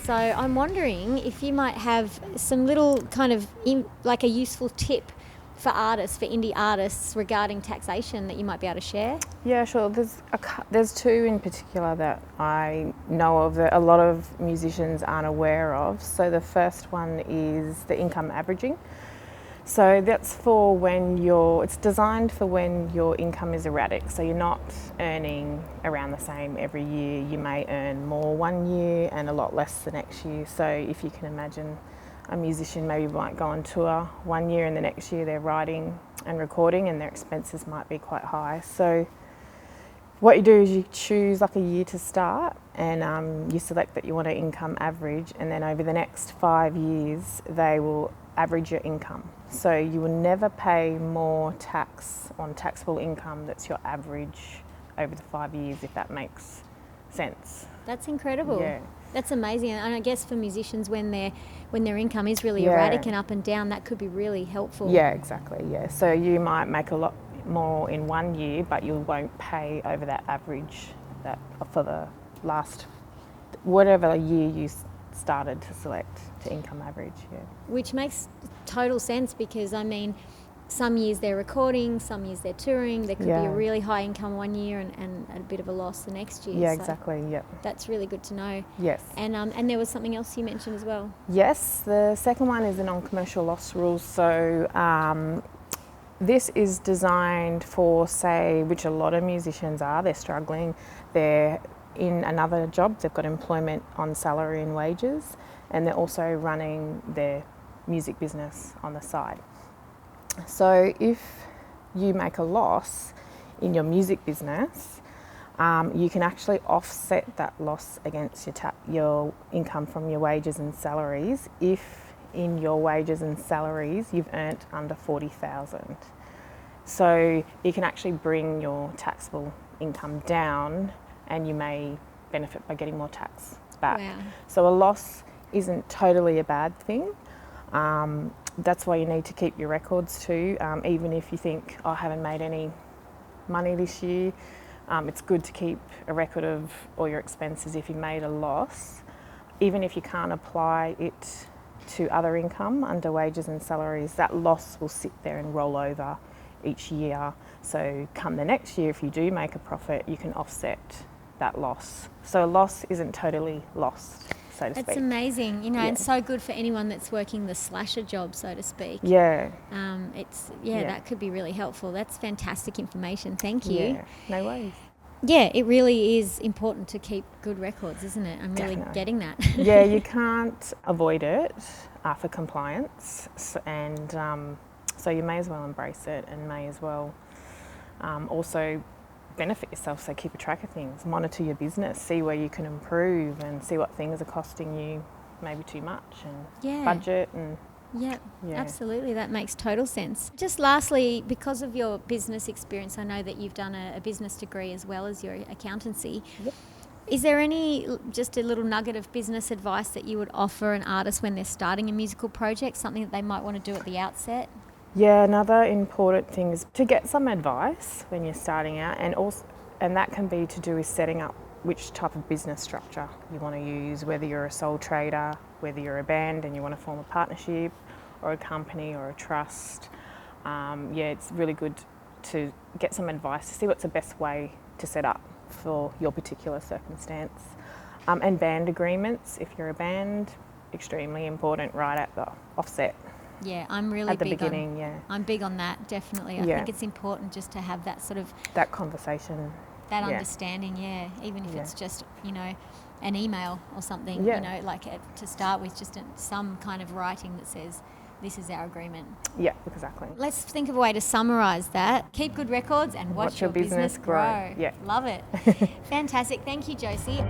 So I'm wondering if you might have some little kind of like a useful tip for artists, for indie artists, regarding taxation that you might be able to share? Yeah, sure. There's two in particular that I know of that a lot of musicians aren't aware of. So the first one is the income averaging. So that's for it's designed for when your income is erratic. So you're not earning around the same every year. You may earn more one year and a lot less the next year. So if you can imagine, a musician maybe might go on tour one year and the next year they're writing and recording and their expenses might be quite high. So what you do is you choose like a year to start and you select that you want an income average, and then over the next 5 years they will average your income. So you will never pay more tax on taxable income that's your average over the 5 years, if that makes sense. That's incredible. Yeah. That's amazing. And I guess for musicians, when their income is really erratic and up and down, that could be really helpful. Yeah, exactly. Yeah. So you might make a lot more in 1 year, but you won't pay over that average that for the last whatever year you started to select to income average. Yeah. Which makes total sense, because I mean, some years they're recording, some years they're touring. There could be a really high income one year and a bit of a loss the next year. Yeah, so exactly. Yep. That's really good to know. Yes. And there was something else you mentioned as well. Yes, the second one is the non-commercial loss rules. So this is designed for, say, which a lot of musicians are, they're struggling, they're in another job, they've got employment on salary and wages, and they're also running their music business on the side. So if you make a loss in your music business, you can actually offset that loss against your income from your wages and salaries if in your wages and salaries you've earned under 40,000. So you can actually bring your taxable income down and you may benefit by getting more tax back. Wow. So a loss isn't totally a bad thing. That's why you need to keep your records too. Even if you think, I haven't made any money this year, it's good to keep a record of all your expenses if you made a loss. Even if you can't apply it to other income under wages and salaries, that loss will sit there and roll over each year. So come the next year, if you do make a profit, you can offset that loss. So a loss isn't totally lost, so to speak. That's amazing, and so good for anyone that's working the slasher job, so to speak. Yeah. That could be really helpful. That's fantastic information. Thank you. Yeah, no worries. Yeah, it really is important to keep good records, isn't it? I'm really Definitely. getting that. Yeah, you can't avoid it for compliance, and so you may as well embrace it and may as well also benefit yourself. So keep a track of things, monitor your business, see where you can improve and see what things are costing you maybe too much, and budget and Yeah, absolutely. That makes total sense. Just lastly, because of your business experience, I know that you've done a business degree as well as your accountancy. Yep. Is there just a little nugget of business advice that you would offer an artist when they're starting a musical project, something that they might want to do at the outset? Yeah, another important thing is to get some advice when you're starting out, and that can be to do with setting up which type of business structure you want to use, whether you're a sole trader, whether you're a band and you want to form a partnership or a company or a trust. It's really good to get some advice to see what's the best way to set up for your particular circumstance. And band agreements, if you're a band, extremely important right at the offset. Yeah, I'm really at the big beginning. I'm big on that, definitely. I think it's important just to have that sort of that conversation, that understanding. Yeah, even if it's just an email or something. To start with, just some kind of writing that says this is our agreement. Yeah, exactly. Let's think of a way to summarise that. Keep good records and watch your business grow. Yeah, love it. Fantastic. Thank you, Josie.